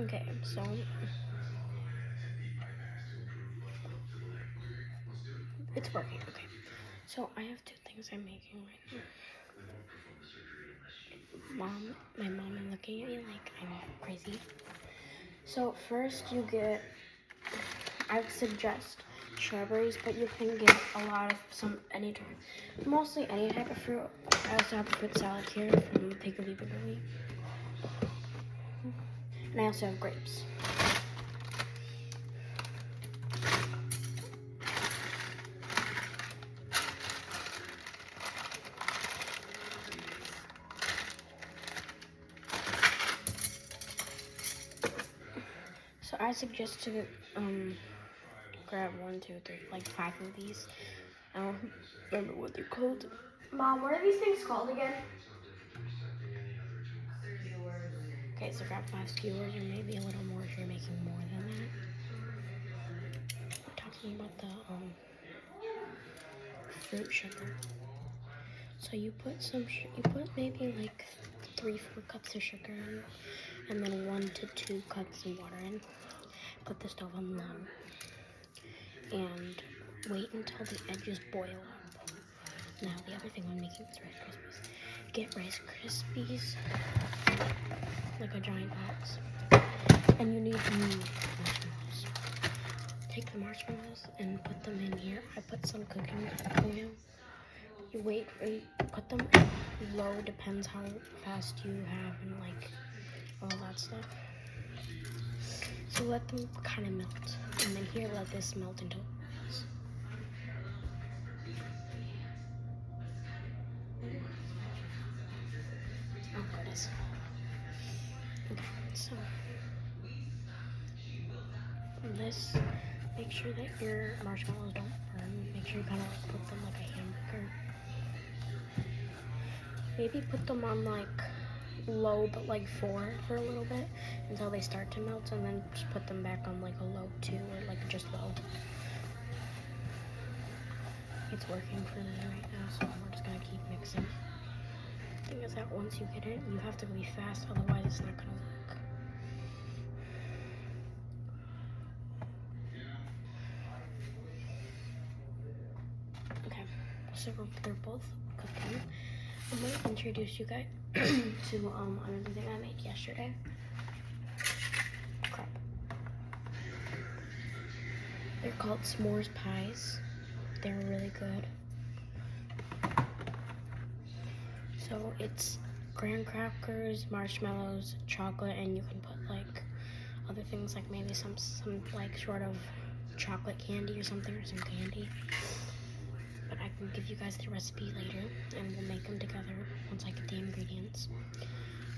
Okay, so it's working. Okay, so I have two things I'm making right now. My mom is looking at me like I'm crazy. So first you get, I would suggest strawberries, but you can get a lot of mostly any type of fruit. I also have a fruit salad here from Piggly Wiggly, and I also have grapes. So I suggest to grab 1, 2, 3, like 5 of these. I don't remember what they're called. Mom, what are these things called again? Okay, so grab 5 skewers, or maybe a little more if you're making more than that. I'm talking about the fruit sugar. So you put you put maybe like 3, 4 cups of sugar in, and then 1 to 2 cups of water in. Put the stove on low, and wait until the edges boil up. Now the other thing I'm making is Rice Krispies. Get Rice Krispies, like a giant box, and you need marshmallows. Take the marshmallows and put them in here. I put some cooking oil. You wait and put them low, depends how fast you have and like all that stuff. So let them kind of melt, and then here let this melt until it boils. Oh, there it is. Okay, so this, make sure that your marshmallows don't burn. Make sure you kind of like put them like a hamburger. Maybe put them on like low, but like 4 for a little bit until they start to melt, and then just put them back on like a low 2 or like just low. It's working for me right now, so we're just gonna keep mixing. The thing is that once you get it, you have to be fast, otherwise it's not gonna work. Okay, so they're both cooking. I'm gonna introduce you guys to another thing I made yesterday. Crap. They're called s'mores pies. They're really good. So it's graham crackers, marshmallows, chocolate, and you can put like other things like maybe some like sort of chocolate candy or something, or some candy. But I can give you guys the recipe later, and we'll make them together once I get the ingredients.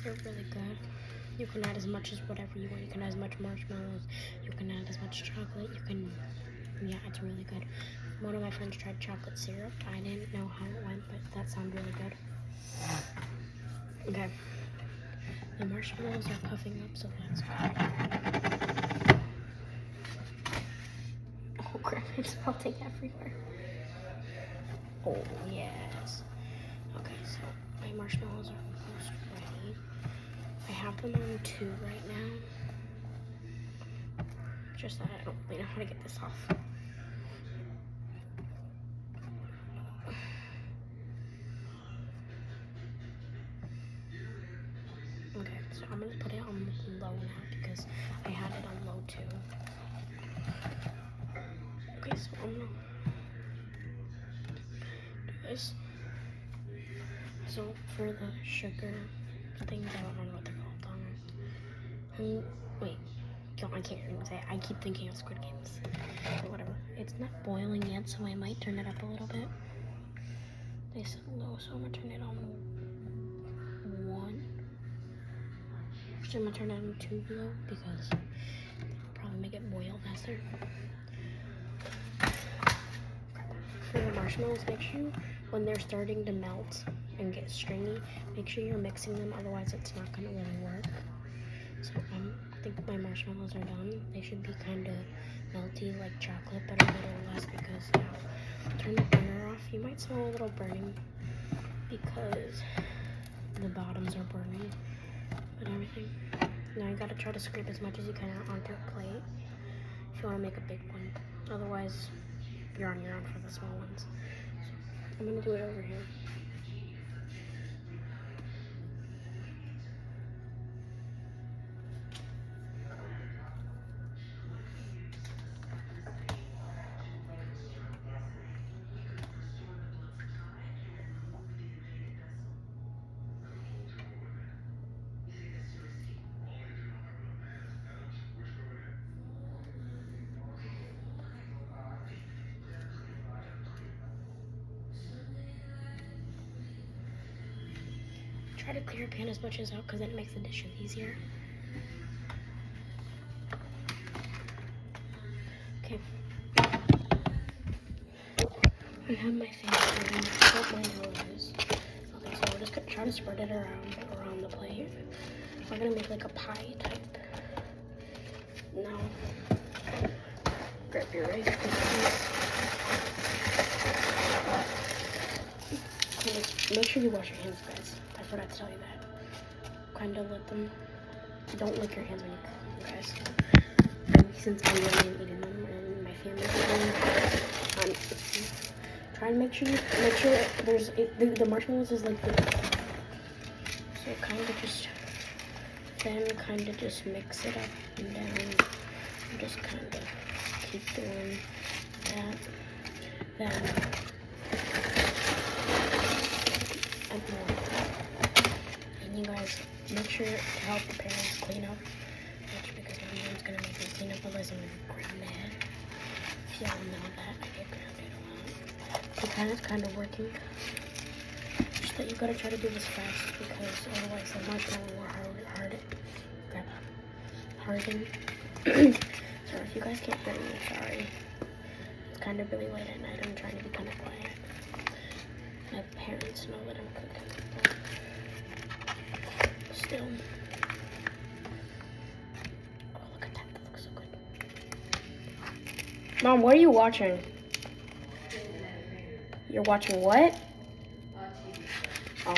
They're really good. You can add as much as whatever you want. You can add as much marshmallows. You can add as much chocolate. Yeah, it's really good. One of my friends tried chocolate syrup. I didn't know how it went, but that sounded really good. Okay. The marshmallows are puffing up, so that's good. Oh crap, it's melting everywhere. Oh yes. Okay, so my marshmallows are almost ready. I have them on 2 right now. Just that I don't really know how to get this off. Okay, so I'm gonna put it on low now because I had it on low too. Okay, so I'm gonna do this. So for the sugar things, I don't remember what they're called. Wait, I can't even say it. I keep thinking of Squid Games. But whatever. It's not boiling yet, so I might turn it up a little bit. They said low, so I'm gonna turn it on 1. Actually, I'm gonna turn it on 2 low because it'll probably make it boil faster. For the marshmallows, make sure when they're starting to melt and get stringy, make sure you're mixing them, otherwise it's not gonna really work. So I think my marshmallows are done. They should be kind of melty like chocolate, but a little less because now turn the burner off. You might smell a little burning because the bottoms are burning, but everything Now you gotta try to scrape as much as you can onto a plate if you want to make a big one. Otherwise, you're on your own for the small ones. So I'm gonna do it over here. Try to clear your pan as much as out because then it makes the dishes easier. Okay. I have my fan going. I don't mind how it is. Okay, so we're just gonna try to spread it around the plate. We're gonna make like a pie type. Now, grab your Rice Krispies. Make sure you wash your hands, guys. I forgot to tell you that. Kind of let them. Don't lick your hands when you cook them, guys. And since I'm really eating them and my family's eating, try and make sure there's the marshmallows is like the. So kind of just mix it up and down. And just kind of keep doing that. Then and more. And you guys make sure to help the parents clean up, because my mom's gonna make me clean up, otherwise I'm gonna ground it. If y'all know that I get grounded a lot. So kind of working. Just that you gotta try to do this fast because otherwise the marshmallow will harden. So if you guys can't hear me, sorry. It's kind of really late at night. I'm trying to be kind of quiet. My parents know that I'm cooking. But still. Oh, look at that. That looks so good. Mom, what are you watching? You're watching what? Oh.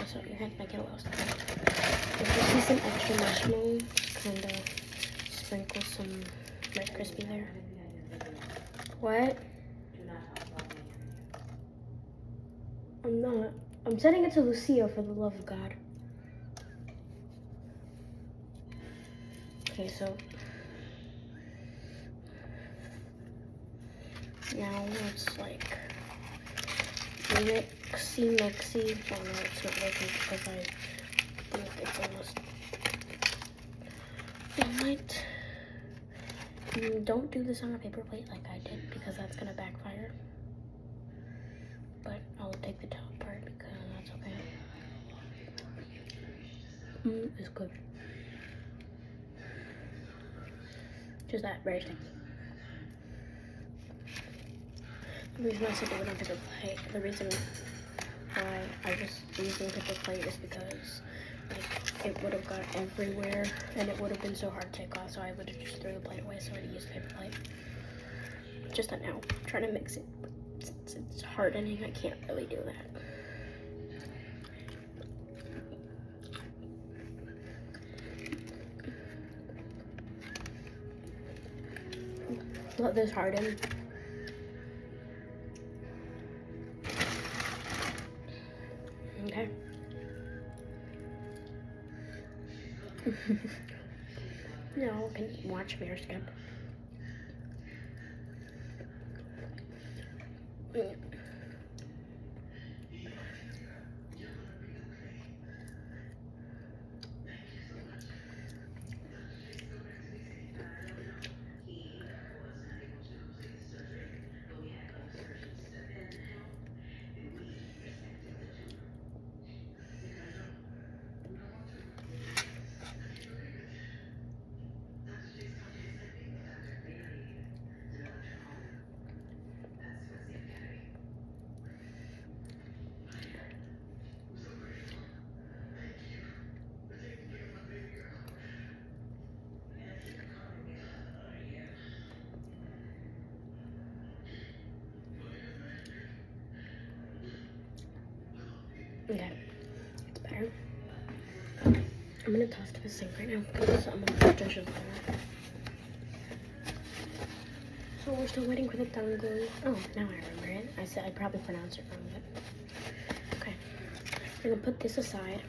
So your hands might get a little stuck. If you see some extra marshmallow, kind of sprinkle some Rice Krispies there. What? I'm not. I'm sending it to Lucia for the love of God. Okay, so now it's like mixy. Oh no, it's not working because I think it's almost. Don't do this on a paper plate like I did because that's gonna backfire. But I'll take the top part because that's okay. It's good. Just that very thing. The reason I said do it on paper plate, the reason why I was using paper plate is because it would have got everywhere and it would have been so hard to take off, so I would have just threw the plate away, so I'd use paper plate. Just that now, I'm trying to mix it. Since it's hardening, I can't really do that. Let this harden. Okay. Now I can watch Bear Skip. I'm gonna toss to the sink right now because I'm gonna dish it. So we're still waiting for the tango. Oh, now I remember it. I said I probably pronounced it wrong, but okay. We're gonna put this aside.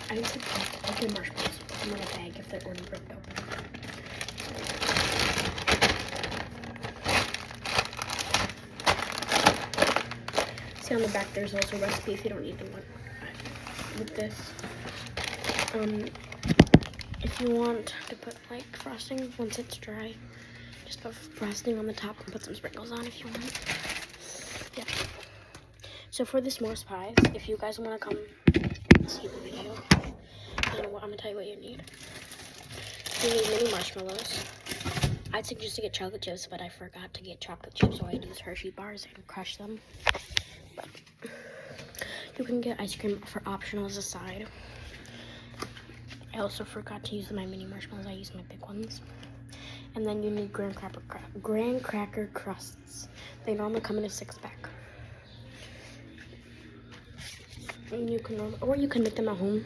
I need to open marshmallows. Put them in a bag if they're already ripped open. See on the back there's also a recipe if you don't need one with this. If you want to put like frosting once it's dry, just put frosting on the top and put some sprinkles on if you want. Yeah. So for the s'mores pies, if you guys want to come see the video, then I'm gonna tell you what you need. You need mini marshmallows. I'd suggest to get chocolate chips, but I forgot to get chocolate chips, so I use Hershey bars and crush them. But you can get ice cream for optional as a side. I also forgot to use my mini marshmallows. I used my big ones. And then you need graham cracker crusts. They normally come in a 6-pack. And you can, or you can make them at home.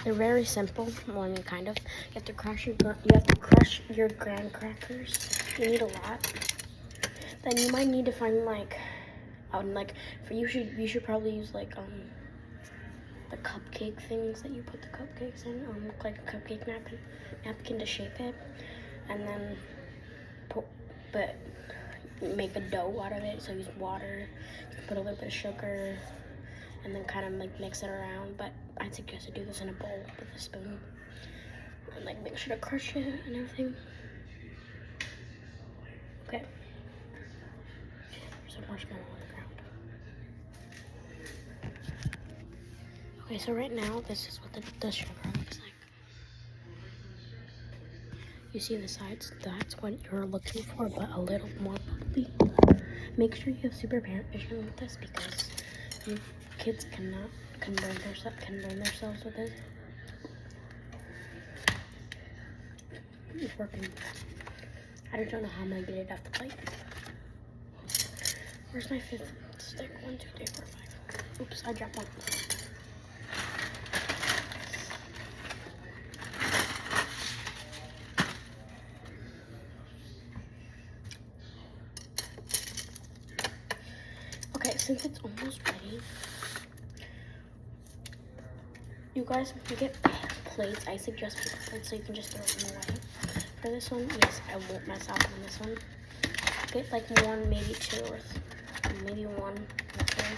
They're very simple. Well, I mean, kind of. You have to crush your graham crackers. You need a lot. Then you might need to find you should probably use like the cupcake things that you put the cupcakes in, like a cupcake napkin to shape it, and then make a dough out of it. So use water, put a little bit of sugar, and then kind of like mix it around. But I'd suggest to do this in a bowl with a spoon, and like make sure to crush it and everything. Okay. There's a marshmallow on the ground. Okay, so right now this is what the sugar looks like. You see the sides? That's what you're looking for, but a little more bubbly. Make sure you have super parent vision with this because kids can burn themselves with this. It's working. I just don't know how I'm gonna get it off the plate. Where's my 5th stick? 1, 2, 3, 4, 5. Oops, I dropped one. Okay, since it's almost ready, you guys can get plates. I suggest paper plates so you can just throw them away. For this one, yes, I won't mess up on this one. Get like 1, maybe 2, or maybe 1. Okay.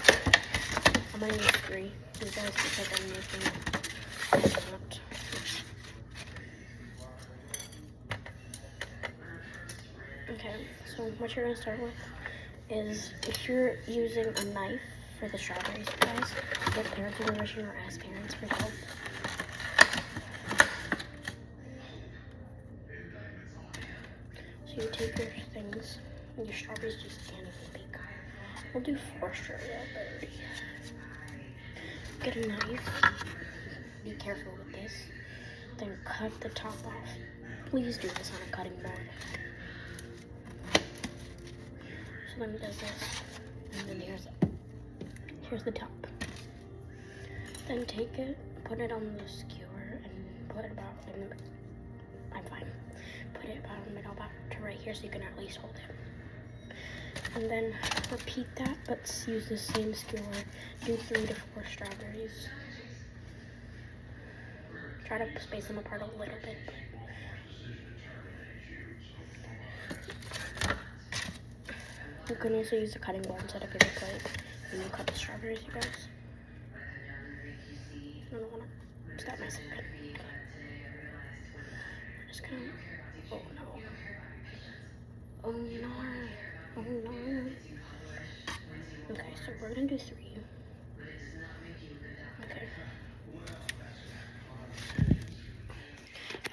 I'm gonna use 3. You guys because I'm making a lot. Okay, so what you're gonna start with is if you're using a knife for the strawberries, guys, get parent supervision or ask parents for help. So you take your things, and your strawberries just can't even bake. We'll do 4 strawberries. Get a knife. Be careful with this. Then cut the top off. Please do this on a cutting board. So then it does this, and then here's the top. Then take it, put it on the skewer, and put it about in the. I'm fine. Put it about in the middle, about to right here, so you can at least hold it. And then repeat that, but use the same skewer. Do 3 to 4 strawberries. Try to space them apart a little bit. You can also use a cutting board instead of paper plate when you cut the strawberries, you guys. I don't want to stop myself. I'm just gonna. Oh no. Oh no. Oh no. Okay, so we're gonna do 3. Okay.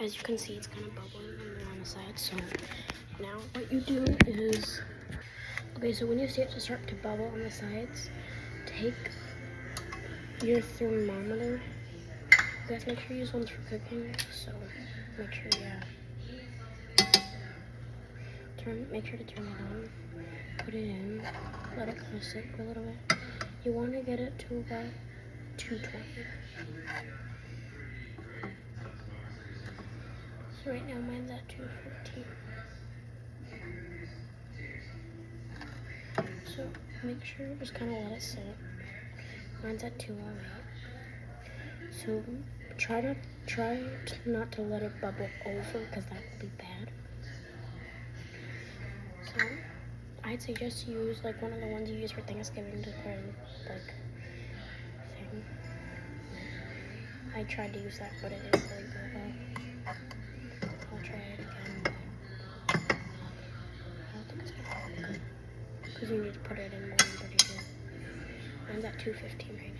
As you can see, it's kind of bubbling on the side. So now what you do is, okay, so when you see it to start to bubble on the sides, take your thermometer. You guys make sure you use ones for cooking. So make sure, make sure to turn it on. Put it in. Let it kind of sit for a little bit. You want to get it to about 220. So right now mine's at 215. So make sure just kind of let it sit. Mine's at 208. So try not to let it bubble over because that will be bad. So I'd suggest you use like one of the ones you use for Thanksgiving to put in like thing. I tried to use that, but it didn't really go well. I'll try it again, but I don't think it's gonna work because you need to put it in more than 32. Mine's at 215 right now.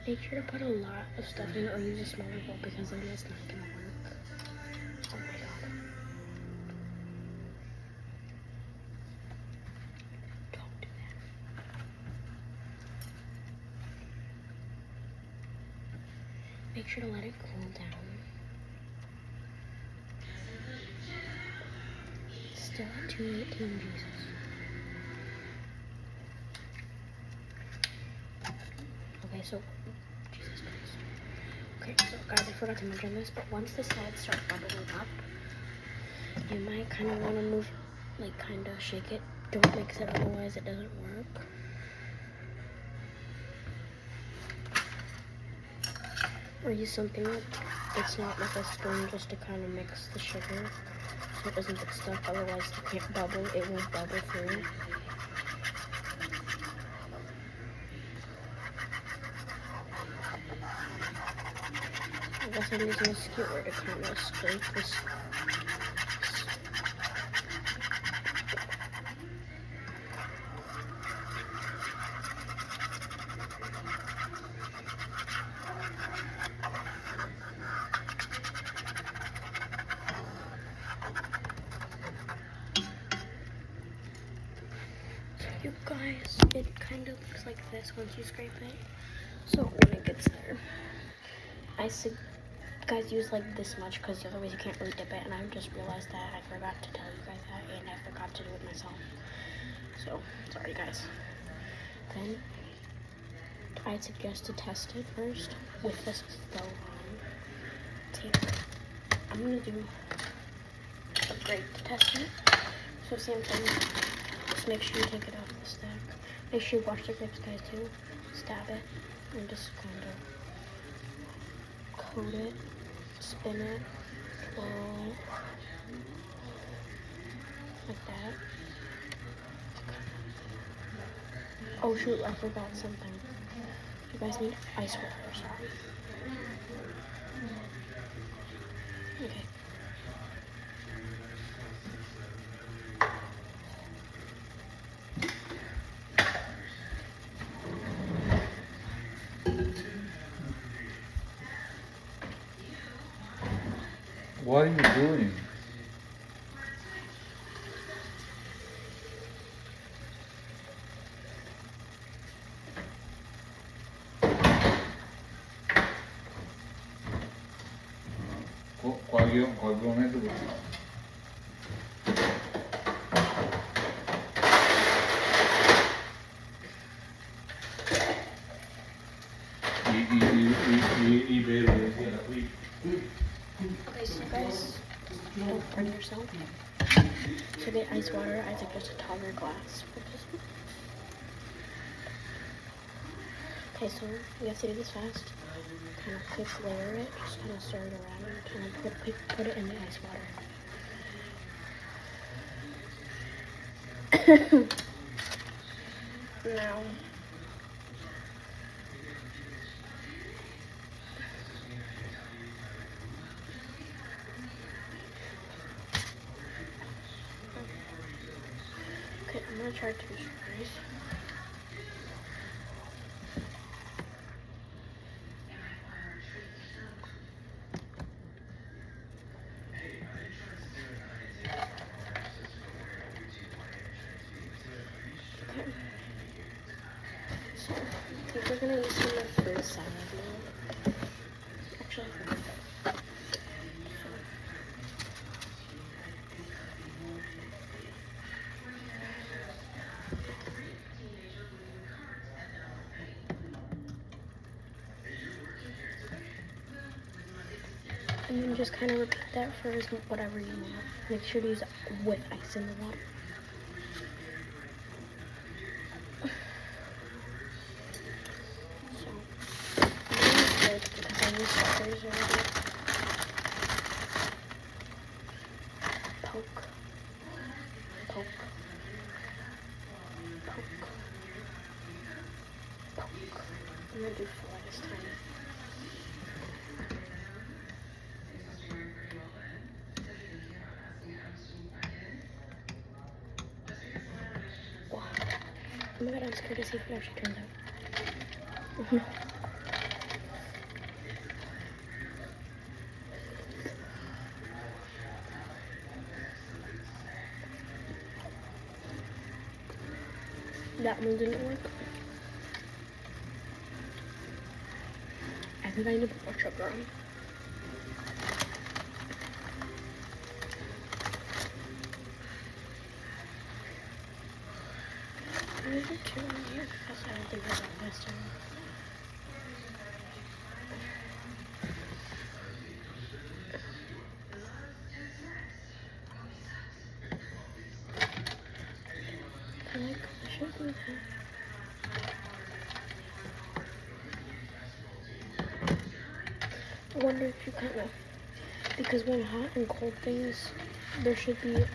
Make sure to put a lot of stuff in or use a smaller bowl because then it's not gonna work. Oh my god. Don't do that. Make sure to let it cool down. Still at 218, Jesus. Okay, so Jesus Christ. Okay, so guys, I forgot to mention this, but once the sides start bubbling up, you might kind of want to move, like kind of shake it. Don't mix it, otherwise it doesn't work. Or use something that's not like a spoon just to kind of mix the sugar so it doesn't get stuck, otherwise you can't bubble, it won't bubble through. I guess I'm using a skewer to kind of scrape this. You guys, it kind of looks like this once you scrape it. So when it gets there, I guys use like this much because otherwise you can't really dip it, and I just realized that I forgot to tell you guys that, and I forgot to do it myself. So sorry guys. Then I'd suggest to test it first with this stove on. Take. I'm gonna do a grate to test it. So same thing. Just make sure you take it off the stack. Make sure you wash the grapes, guys, too. Stab it and just kind of coat it, spin it, twirl it, like that. Oh shoot, I forgot something. You guys need ice water, sorry. Okay. What are you doing? ¿Cuál momento? Okay, so guys, don't burn yourself. To get ice water, I suggest a taller glass for this one. Okay, so you have to do this fast. Kind of quick layer it, just kind of stir it around, and put it in the ice water. Now. Okay, I'm gonna try 2 strawberries. Okay. So, I think we're gonna use some of the fruit salad now. Actually, I forgot that. And then just kind of repeat that for whatever you want. Make sure to use it with ice in the water. So, I'm gonna use good because I use strawberries already. Poke. Poke. Poke. Poke. I'm gonna do 4 this time. Wow. Oh my god, I'm scared to see if it actually turns out. That one didn't work. I think I need to put more sugar on. I need 2 in here because I don't think I got last time. I should do that. I wonder if you kind of, because when hot and cold things, there should be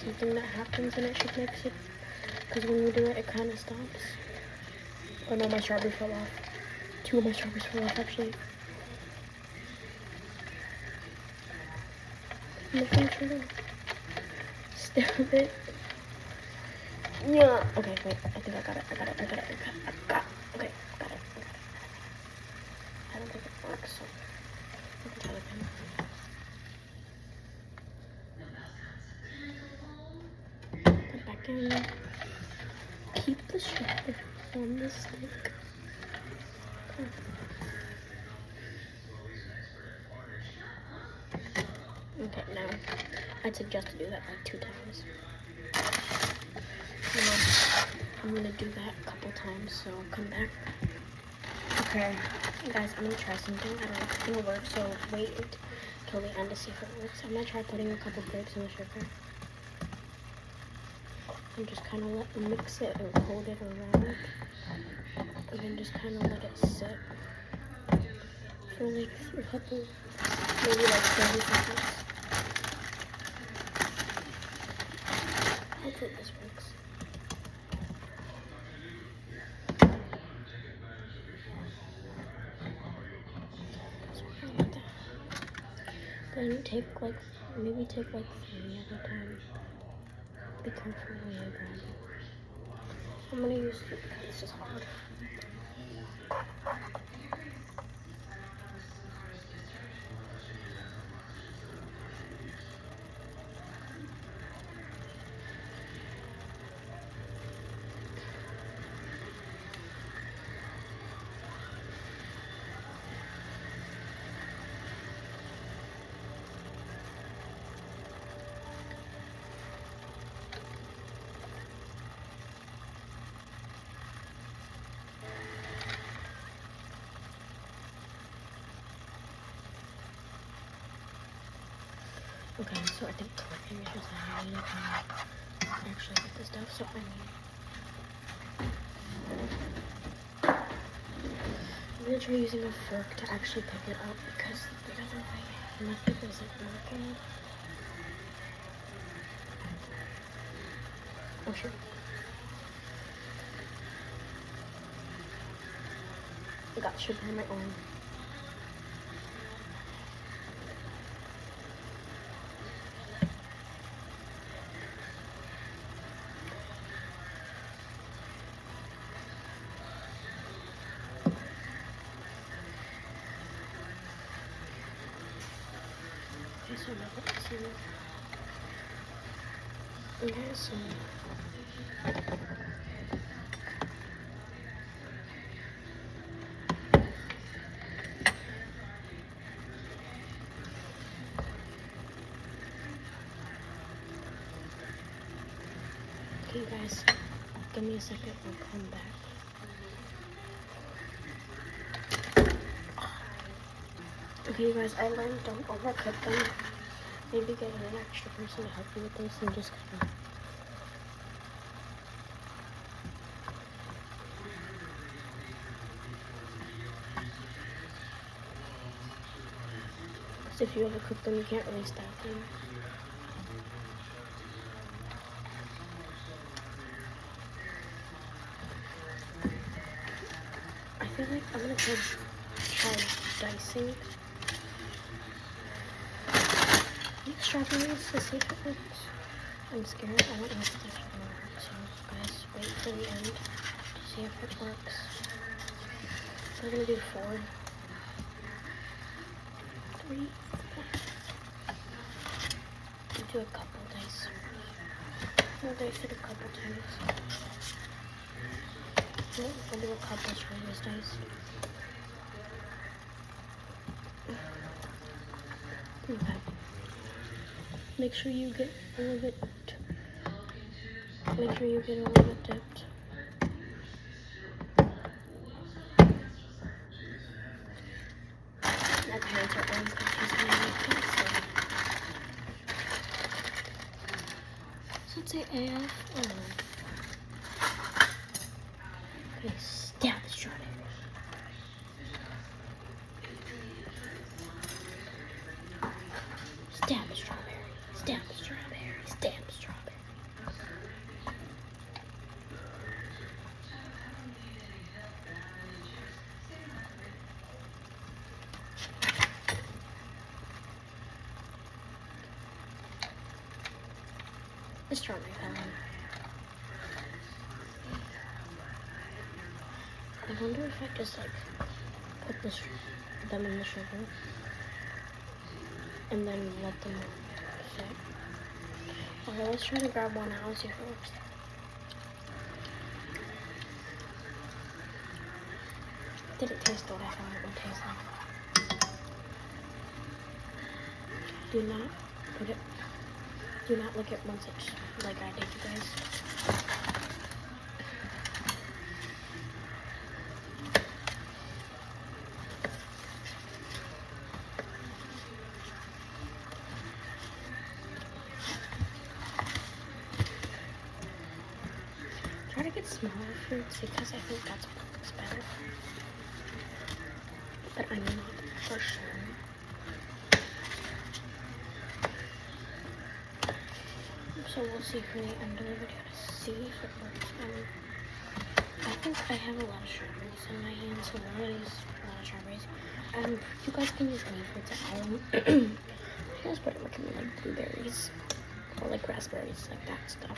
something that happens and it should mix it. Because when you do it, it kind of stops. Oh no, my strawberry fell off. 2 of my strawberries fell off actually. Making sure to stab it. Yeah. Okay, wait. I think I got it. Okay, got it. I don't think it works, so I can try it again. Put it back in. Keep the sugar on the stick. Okay, now I'd suggest to do that like 2 times. I'm gonna do that a couple times, so I'll come back. Okay, guys, I'm gonna try something. I don't know if it's gonna work, so wait till the end to see if it works. I'm gonna try putting a couple grapes in the sugar. And just kind of mix it and hold it around. And then just kind of let it sit for like a couple, maybe like 30 seconds. Hopefully this works. Then maybe take like 3 at a time. Be careful when you grab it. I'm gonna use this is hard. Okay, so I think clicking is just I need to actually get this stuff, so I'm gonna try using a fork to actually pick it up because the other way method isn't working. Oh, sure. I got sugar in my arm. So there's some. Okay, you guys, give me a second. I'll come back. Okay, you guys, I learned don't overcook them. Maybe get an extra person to help you with this and just kind of. Because if you overcook them, you can't really stack them. I feel like I'm gonna try dicing these strawberries to see if it works. I'm scared. I don't know if it's actually gonna work. So, guys, wait till the end to see if it works. We're gonna do 4, 3, 4. We'll do a couple dice. We'll dice it a couple times. We'll do a couple strawberries dice. Okay. Make sure you get a little bit. Make sure you get a little bit dipped. My parents are always confusing me with this. So let's say AF or no. Okay, stab the strawberry. Stab the strawberry. Stab the strawberry. Stab the strawberry. The strawberry fell in. I wonder if I just like put them in the sugar and then let them sit. Okay, let's try to grab one out and see if it works. Did it taste what I thought it would taste like? Do not put it. Do not lick it once it's like I did, you guys. Try to get smaller fruits because I think that's what looks better. But I'm not for sure. So we'll see for the end of the video to see if it works. I think I have a lot of strawberries in my hands, so one of these, a lot of strawberries. You guys can use any fruits at home. I just would recommend like blueberries or like raspberries, like that stuff.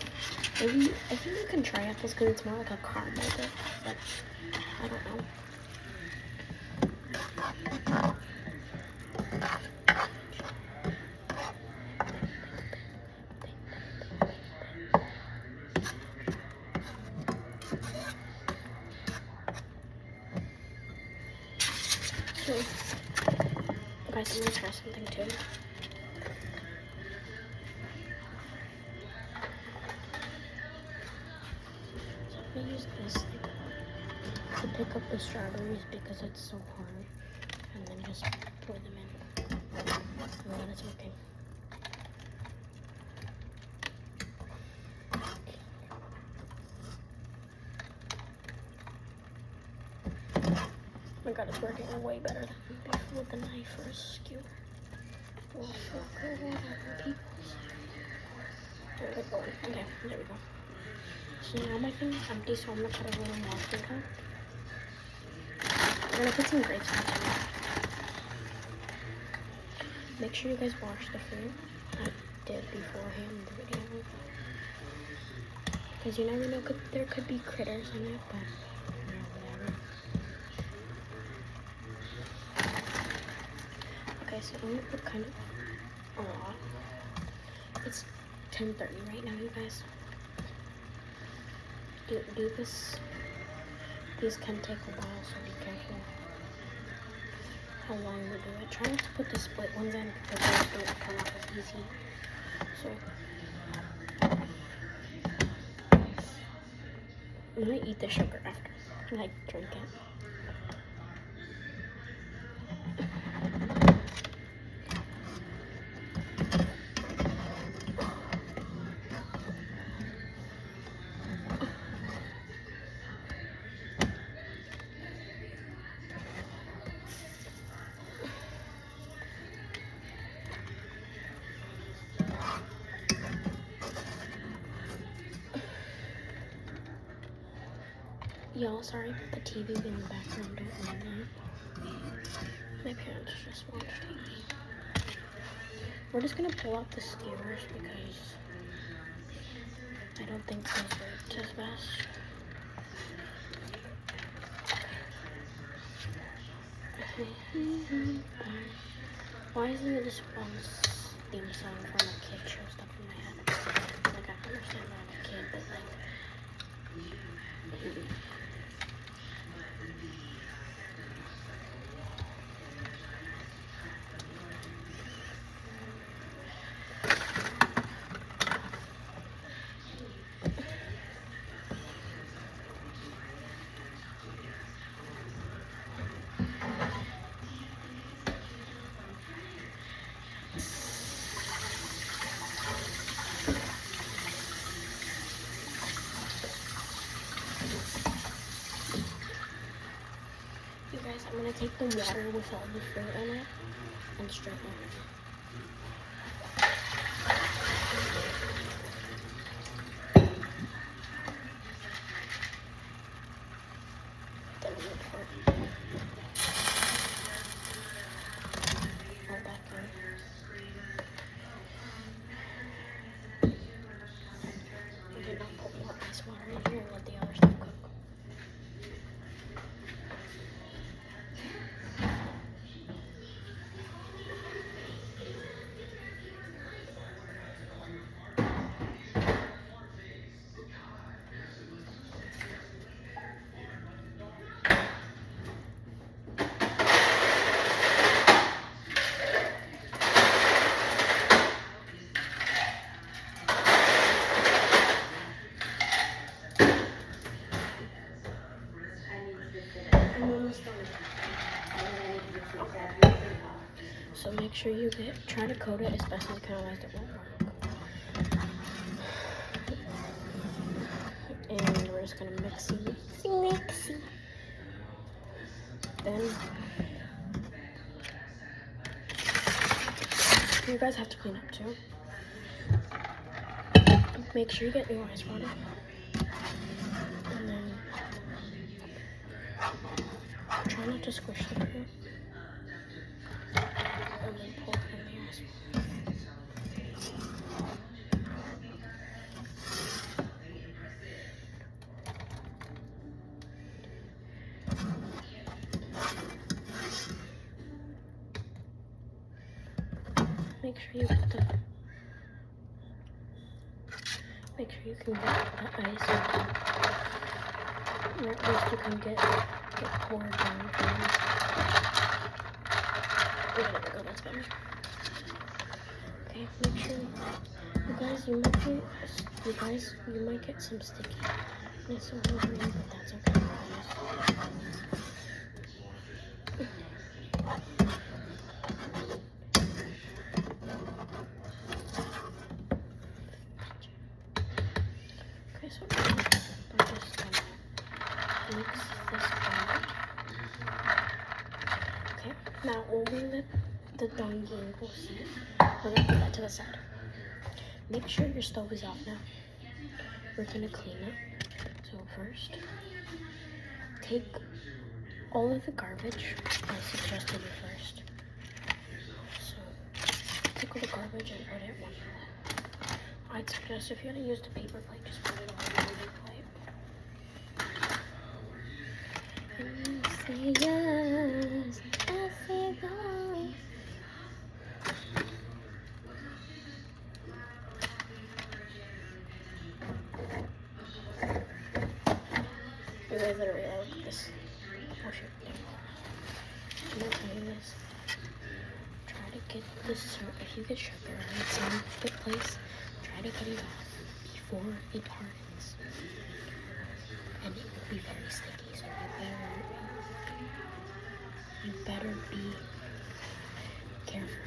Maybe I think you can try apples because it's more like a caramel dip, but I don't know. So, guys, I'm gonna try something too. So I'm gonna use this to pick up the strawberries because it's so hard, and then just pour them in. And then it's working. Oh my god, it's working way better than before with the knife or a skewer. Or fork or whatever people say. There we go. Okay, there we go. So now my thing is empty, so I'm gonna put a little more food on. I'm gonna put some grapes in too. Make sure you guys wash the fruit. I did beforehand in the video. Because you never know, there could be critters in it, but whatever. Okay, so I'm gonna put kind of a lot. It's 10:30 right now, you guys. Do this. These can take a while, so be careful how long you do it. Try not to put the split ones in because those don't come off as easy. So I'm gonna eat the sugar after, like drink it. Y'all, sorry about the TV in the background, don't mind that. My parents just watched TV. We're just gonna pull out the skewers because I don't think those worked as best. Why isn't it this one theme song from a kid show stuck in my head? Like, I understand that I'm a kid, but like... You guys, I'm gonna take the water with all the fruit in it and stir it. Then I'm gonna pour it all back in. I did not put more ice water in here and let the other stuff cook. So make sure you try to coat it as best as you can, otherwise it won't work. And we're just gonna mixy. Then you guys have to clean up too. Make sure you get new ice water. And then try not to squish the fruit. And then pull from the ice water. Make sure you get make sure you can get the ice, or at least you can get poured down from it. There we go, that's better. Okay, make sure you might get some stickiness all over you, but that's okay. Okay, so I'm just gonna mix this out. Okay, now over the dongying will sit. We're gonna put that to the side. Make sure your stove is off now. We're gonna clean it. take all of the garbage. I suggested it first. So take all the garbage and put it one plate. I'd suggest if you're gonna use the paper plate, just put it on the paper plate. And you say yes, I say go. You guys literally look at this. Oh shit. I'm gonna tell you this. Try to get this, if you get sugar and it's in a good place, try to get it off before it hardens. And it will be very sticky, so you better be careful.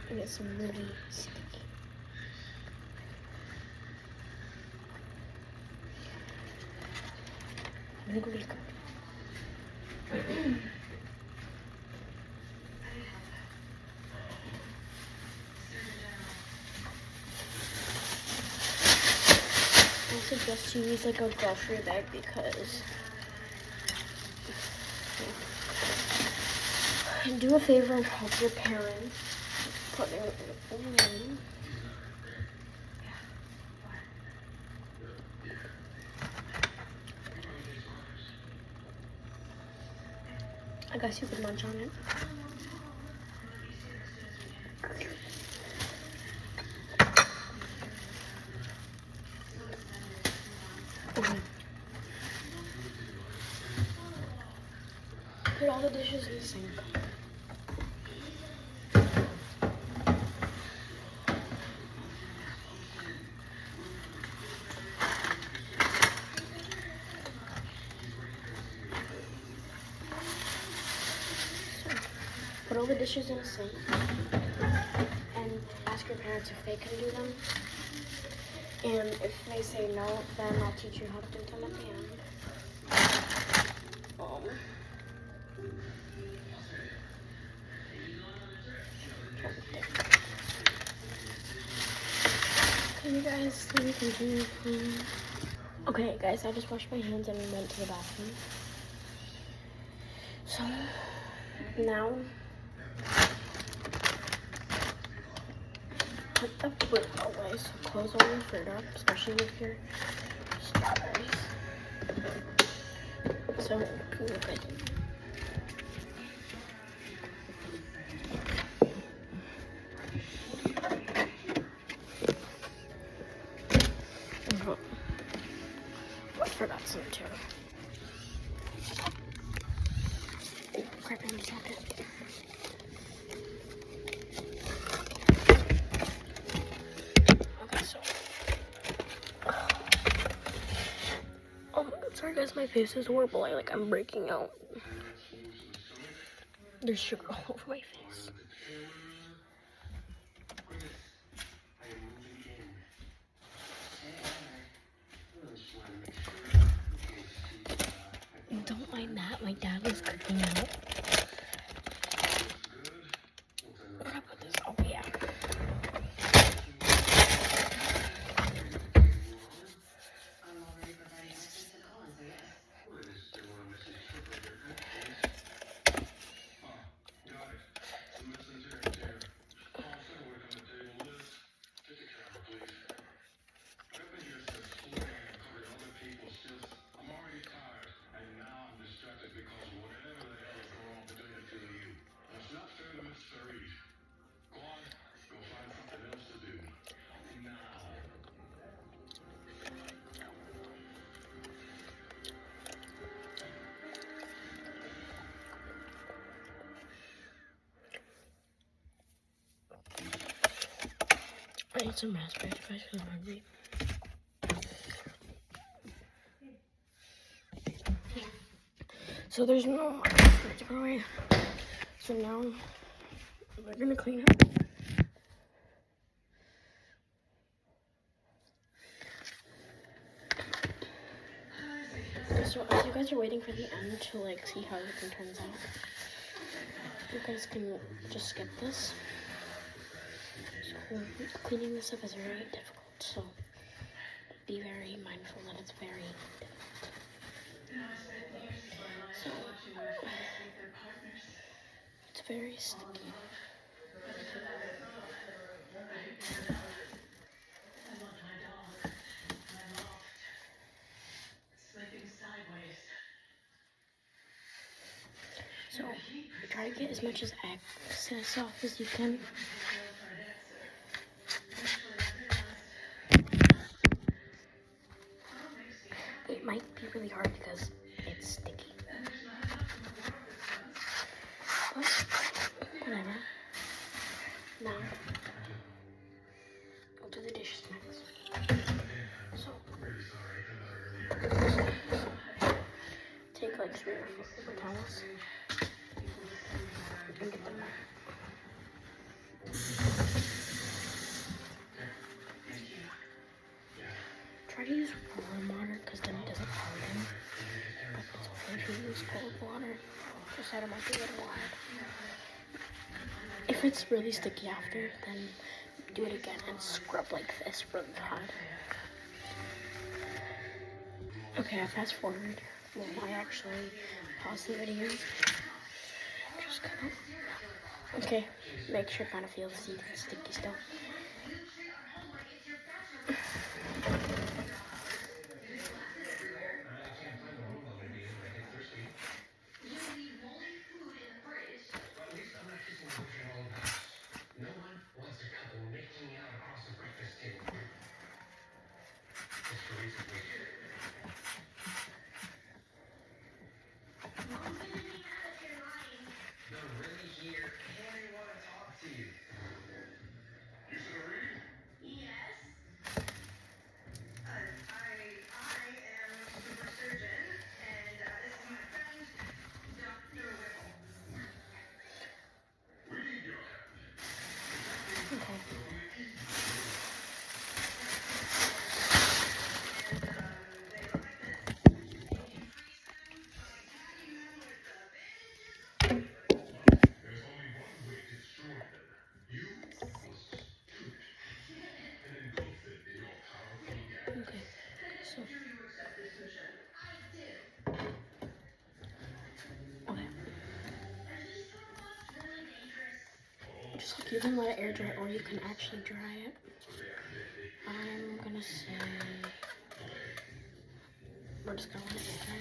It gets really sticky. I'm gonna go get a cup. I suggest you use like a grocery bag because and do a favor and help your parents putting it away. I guess you could munch on it. Okay. Put all the dishes in the sink. Put all the dishes in a sink and ask your parents if they can do them. And if they say no, then I'll teach you how to do them at the end. Can you guys see me continue, please? Okay, guys, I just washed my hands and went to the bathroom. So now put the fruit away. So close all your fruit up, especially with your strawberries. So look at it. I forgot some too. Oh, crap, I just dropped it. Okay, so. Oh my god, sorry guys, my face is horrible. I'm breaking out. There's sugar all over my face. Don't mind that, my dad was cooking out. Where did I put this? Oh yeah. I ate some raspberry spice because I'm hungry. So there's no more raspberry to throw away. So now we're gonna clean up. So as you guys are waiting for the end to see how everything turns out, you guys can just skip this. So Cleaning this up is very difficult, so be very mindful that it's very difficult. So, it's very sticky. So, try to get as much as excess off as you can. It might be really hard because it's sticky. But, whatever. Now, I'll do the dishes next. So, take like 3 or 4 paper towels and get them out. Try to use warm water because then it doesn't harden. But it's okay if you use cold water. Just that it might be a little hard. If it's really sticky after, then do it again and scrub like this really hard. Okay, I fast forward. Well, I actually pause the video. Just kind of. Okay, make sure it kind of feels sticky still. Okay, so. Okay. Just you can let it air dry or you can actually dry it. I'm gonna say we're just gonna let it air dry.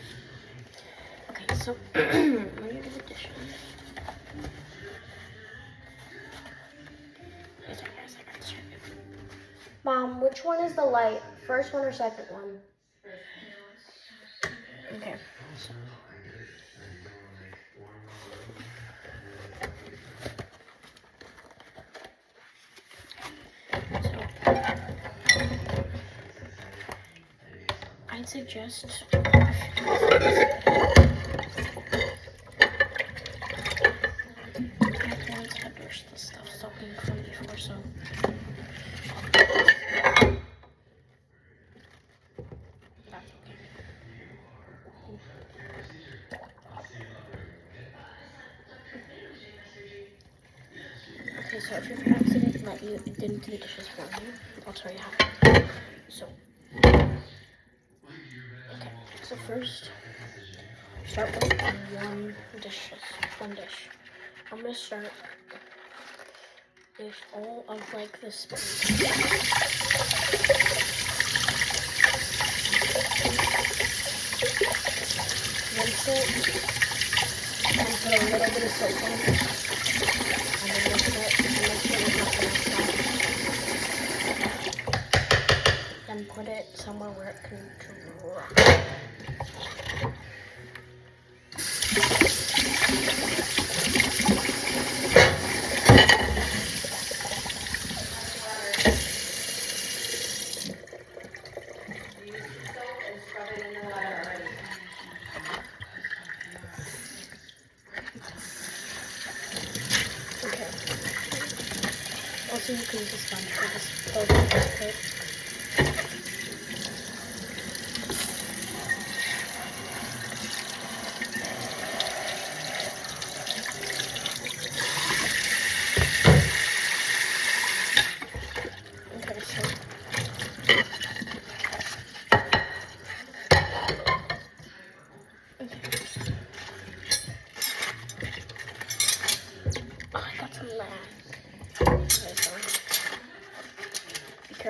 Okay, so let me do the dishes. Mom, which one is the light? First one or second one? Okay. So. I'd suggest once had washed this stuff soaking from before, so that's okay. Okay, so if your parents didn't do the dishes for you, I'll tell you how. So, okay. So first, start with one dish. I'm gonna start with all of like the spoons. Rinse it and put a little bit of soap on it. And then rinse it and make sure it's not gonna stop. Then put it somewhere where it can dry. Also, you can use a sponge for this tape.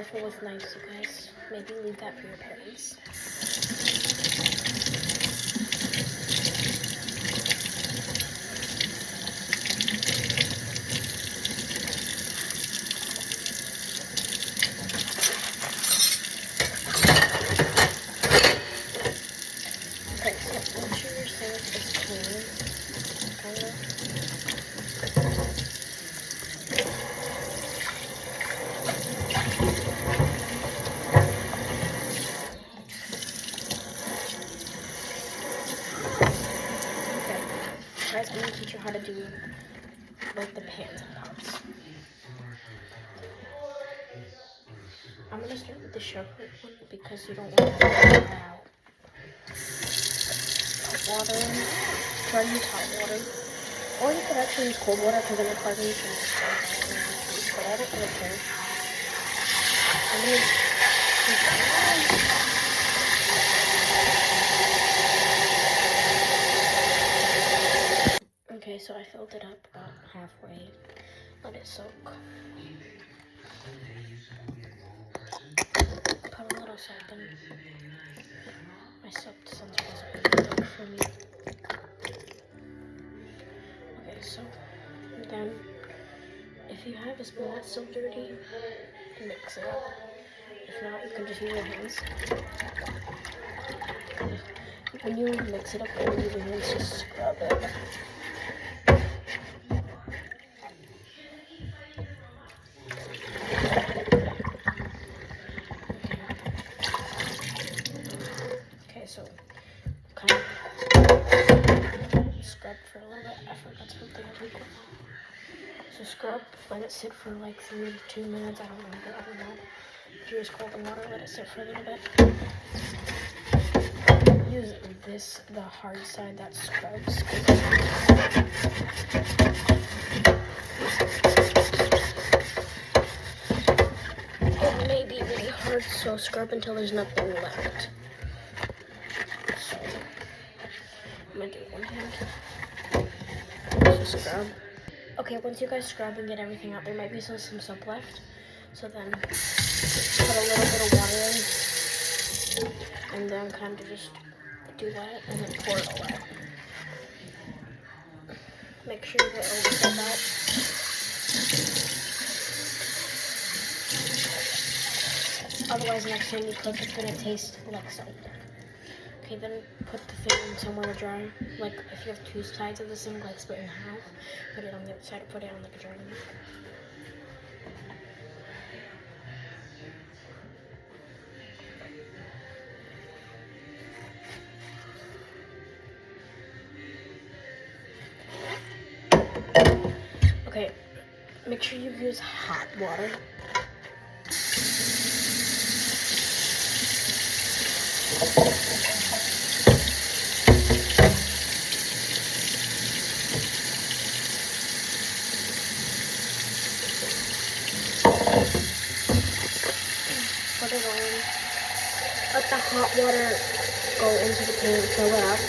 careful with knives, you guys. Maybe leave that for your parents. Okay, so make sure your sink is clean. Kind of. Okay, guys, I'm gonna teach you how to do like the pans and pots. I'm gonna start with the sugar one because you don't want to dry out. Hot water. Try to use hot water. Or you could actually use cold water because then it carbonation is but I don't really care. I'm gonna Okay, so I filled it up about halfway. Let it soak. Put a little salt in. My soaked sense wasn't really good for me. Okay, so then if you have a spoon that's still dirty, mix it up. If not, you can just use your hands. When you mix it up, you can use your hands to scrub it. Okay, so kind of scrub for a little bit. I forgot something I think. So scrub, let it sit for like 3 to 2 minutes. I don't know. If you use cold water, let it sit for a little bit. Use the hard side that scrubs. It may be really hard, so scrub until there's nothing left. So, I'm gonna do one hand. So scrub. Okay, once you guys scrub and get everything out, there might be some soap left. So then put a little bit of water in, and then kind of just do that, and then pour it all out. Make sure you get all the soap out. Otherwise, next time you cook, it's gonna taste like soap. Okay, then put the thing somewhere to dry. Like if you have 2 sides of the sink, like split in half, put it on the other side, put it on like a dry mat. Okay, make sure you use hot water. Put it on. Let the hot water go into the pan, fill it up.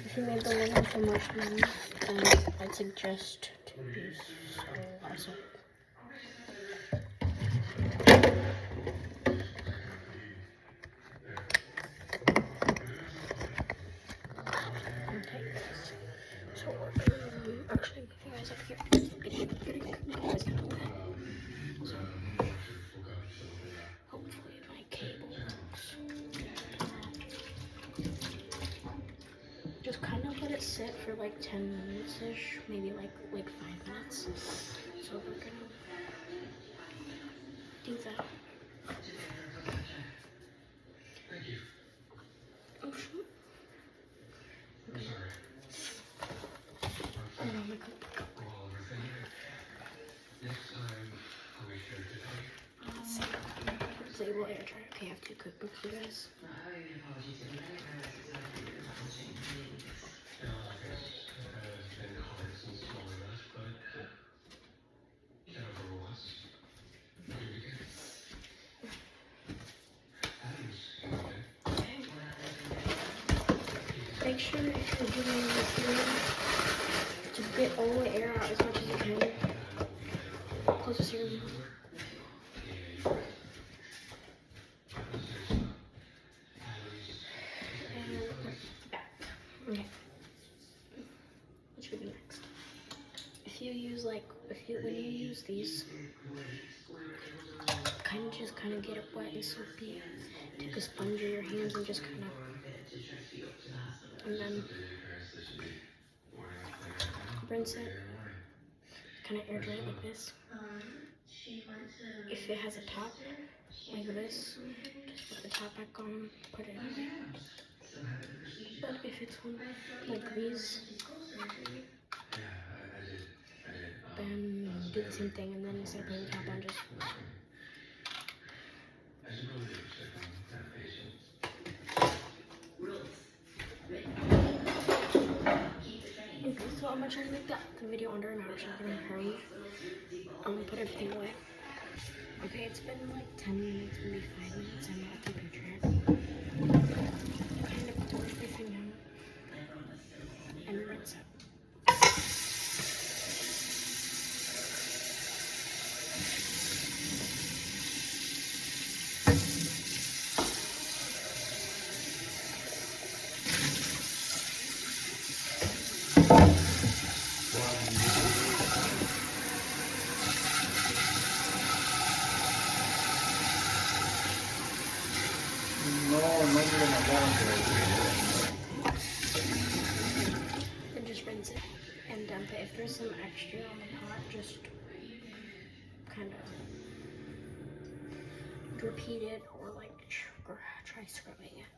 If you made the one with the marshmallows, then I'd suggest to use a lot of salt. Okay, so actually, you guys up here. So, hopefully my cable works. Just kind of let it sit for like 10 minutes-ish, maybe like 5 minutes. So we're gonna do that. Oh shoot. Okay. Hold on, my cup. Let's see. Disable air dryer. Okay, I have 2 cookbooks, you guys. sure if you're doing this to get all the air out as much as you can. Close this here. And back. Okay. What should we do next? If you use when you use these, kind of get it wet and soapy. Take a sponge in your hands and just kind of, and then rinse it. Kind of air dry it like this. If it has a top like this, just put the top back on, put it away. But if it's one like these, then do the same thing, and then instead of putting the top on, just okay, so I'm gonna try to make the video under an hour, so I'm gonna hurry. Put everything away. Okay, it's been like 10 minutes, maybe 5 minutes. I'm not keeping track. Kind of pour everything out and rinse it. No, no me lo mandaron por ahí. And just rinse it and dump it. If there's some extra on the pot, just kind of repeat it or like try scrubbing it.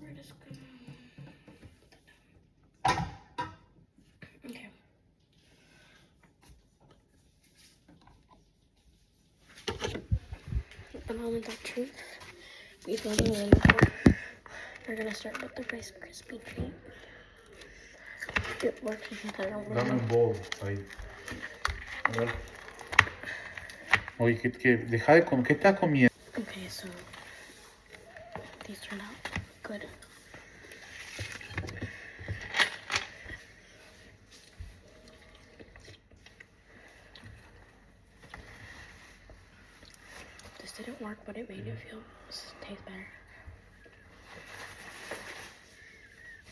We're just gonna okay. The moment of truth. We're going in. We're gonna start with the Rice Krispie treat. It works with the Dame un bowl ahí. A ver. Oye, deja de comer. ¿Qué estás comiendo? Okay, so these turned out good. This didn't work, but it made it taste better.